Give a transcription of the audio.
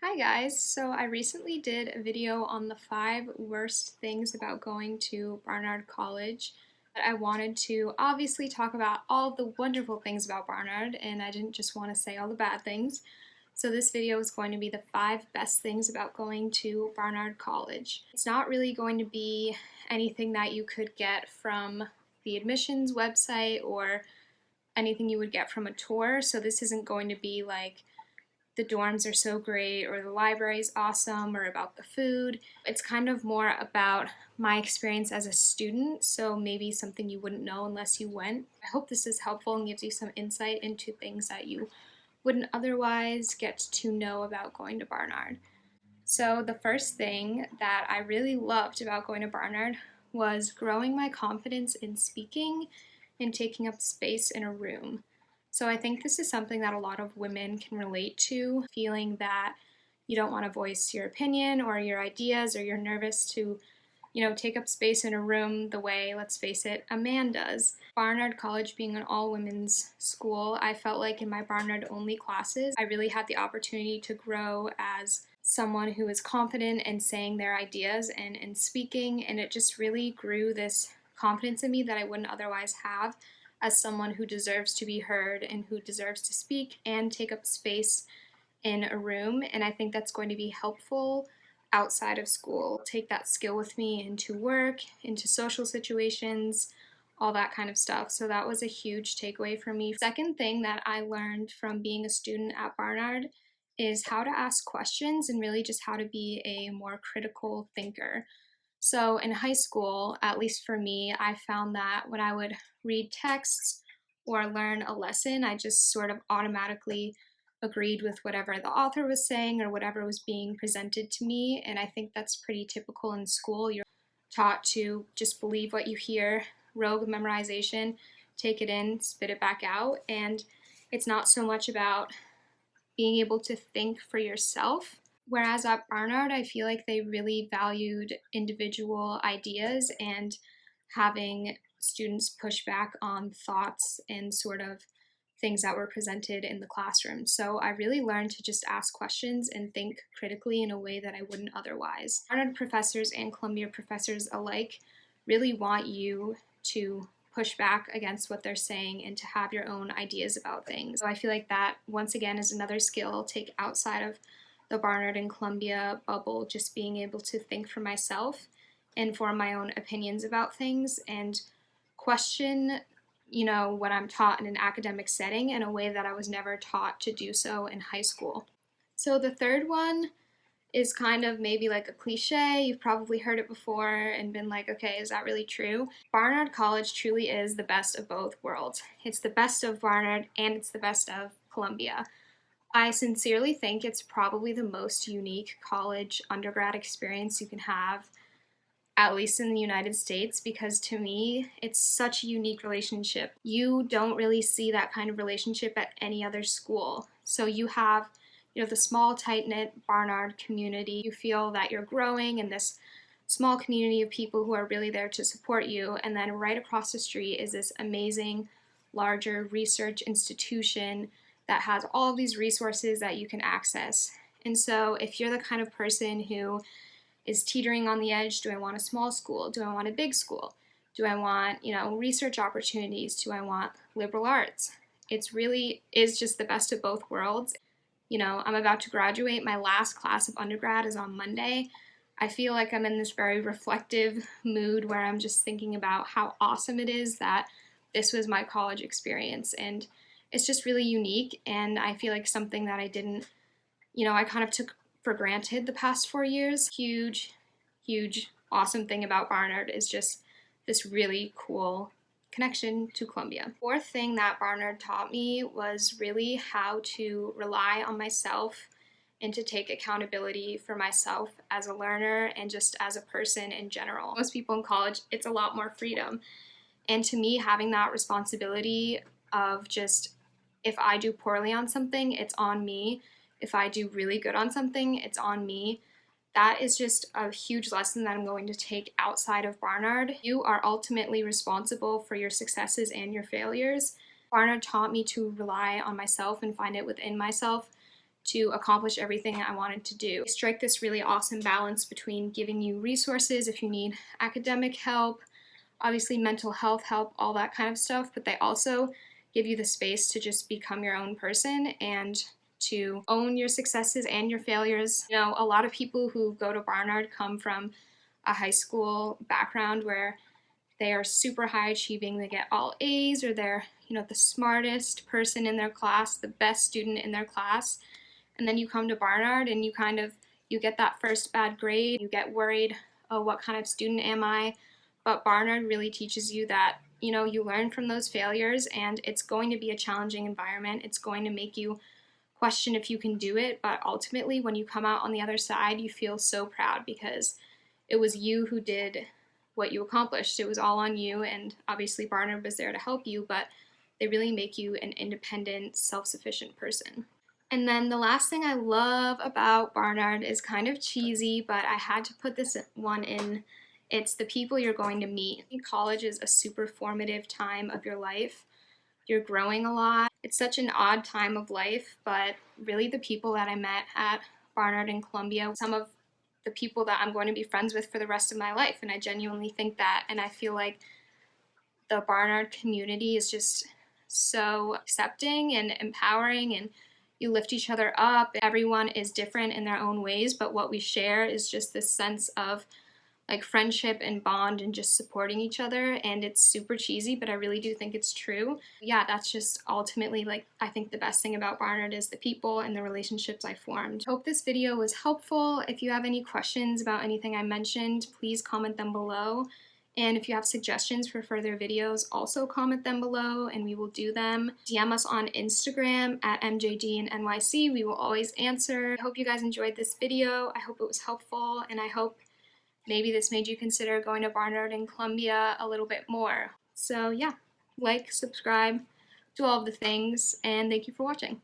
Hi guys, so I recently did a video on the 5 worst things about going to Barnard College. But I wanted to obviously talk about all the wonderful things about Barnard, and I didn't just want to say all the bad things. So this video is going to be the 5 best things about going to Barnard College. It's not really going to be anything that you could get from the admissions website or anything you would get from a tour, so this isn't going to be like the dorms are so great or the library is awesome or about the food. It's kind of more about my experience as a student, so maybe something you wouldn't know unless you went. I hope this is helpful and gives you some insight into things that you wouldn't otherwise get to know about going to Barnard. So the first thing that I really loved about going to Barnard was growing my confidence in speaking and taking up space in a room. So I think this is something that a lot of women can relate to, feeling that you don't want to voice your opinion or your ideas, or you're nervous to, take up space in a room the way, let's face it, a man does. Barnard College being an all-women's school, I felt like in my Barnard-only classes, I really had the opportunity to grow as someone who is confident in saying their ideas and speaking, and it just really grew this confidence in me that I wouldn't otherwise have as someone who deserves to be heard and who deserves to speak and take up space in a room. And I think that's going to be helpful outside of school. Take that skill with me into work, into social situations, all that kind of stuff. So that was a huge takeaway for me. Second thing that I learned from being a student at Barnard is how to ask questions and really just how to be a more critical thinker. So in high school, at least for me, I found that when I would read texts or learn a lesson, I just sort of automatically agreed with whatever the author was saying or whatever was being presented to me. And I think that's pretty typical in school. You're taught to just believe what you hear, rogue memorization, take it in, spit it back out. And it's not so much about being able to think for yourself. Whereas at Barnard, I feel like they really valued individual ideas and having students push back on thoughts and sort of things that were presented in the classroom. So I really learned to just ask questions and think critically in a way that I wouldn't otherwise. Barnard professors and Columbia professors alike really want you to push back against what they're saying and to have your own ideas about things. So I feel like that, once again, is another skill I'll take outside of the Barnard and Columbia bubble, just being able to think for myself and form my own opinions about things and question, what I'm taught in an academic setting in a way that I was never taught to do so in high school. So the third one is kind of maybe like a cliche. You've probably heard it before and been like, okay, is that really true? Barnard College truly is the best of both worlds. It's the best of Barnard and it's the best of Columbia. I sincerely think it's probably the most unique college undergrad experience you can have, at least in the United States, because to me, it's such a unique relationship. You don't really see that kind of relationship at any other school. So you have, the small, tight-knit Barnard community. You feel that you're growing in this small community of people who are really there to support you. And then right across the street is this amazing, larger research institution that has all of these resources that you can access. And so if you're the kind of person who is teetering on the edge, do I want a small school? Do I want a big school? Do I want, research opportunities? Do I want liberal arts? It's really is just the best of both worlds. I'm about to graduate. My last class of undergrad is on Monday. I feel like I'm in this very reflective mood where I'm just thinking about how awesome it is that this was my college experience. And it's just really unique. And I feel like something that I didn't, I kind of took for granted the past 4 years. Huge, awesome thing about Barnard is just this really cool connection to Columbia. Fourth thing that Barnard taught me was really how to rely on myself and to take accountability for myself as a learner and just as a person in general. Most people in college, it's a lot more freedom. And to me, having that responsibility of just, if I do poorly on something, it's on me. If I do really good on something, it's on me. That is just a huge lesson that I'm going to take outside of Barnard. You are ultimately responsible for your successes and your failures. Barnard taught me to rely on myself and find it within myself to accomplish everything I wanted to do. They strike this really awesome balance between giving you resources if you need academic help, obviously mental health help, all that kind of stuff, but they also give you the space to just become your own person and to own your successes and your failures. You know, a lot of people who go to Barnard come from a high school background where they are super high achieving, they get all A's, or they're, you know, the smartest person in their class, the best student in their class. And then you come to Barnard and you get that first bad grade, you get worried, oh, what kind of student am I? But Barnard really teaches you that, you know, you learn from those failures, and it's going to be a challenging environment. It's going to make you question if you can do it, but ultimately when you come out on the other side, you feel so proud because it was you who did what you accomplished. It was all on you, and obviously Barnard was there to help you, but they really make you an independent, self-sufficient person. And then the last thing I love about Barnard is kind of cheesy, but I had to put this one in. It's the people you're going to meet. I think college is a super formative time of your life. You're growing a lot. It's such an odd time of life, but really the people that I met at Barnard and Columbia, some of the people that I'm going to be friends with for the rest of my life, and I genuinely think that, and I feel like the Barnard community is just so accepting and empowering, and you lift each other up. Everyone is different in their own ways, but what we share is just this sense of like friendship and bond and just supporting each other. And it's super cheesy, but I really do think it's true. Yeah, that's just ultimately, like, I think the best thing about Barnard is the people and the relationships I formed. Hope this video was helpful. If you have any questions about anything I mentioned, please comment them below. And if you have suggestions for further videos, also comment them below and we will do them. DM us on Instagram at MJD and NYC. We will always answer. I hope you guys enjoyed this video. I hope it was helpful, and I hope maybe this made you consider going to Barnard and Columbia a little bit more. So yeah, like, subscribe, do all of the things, and thank you for watching.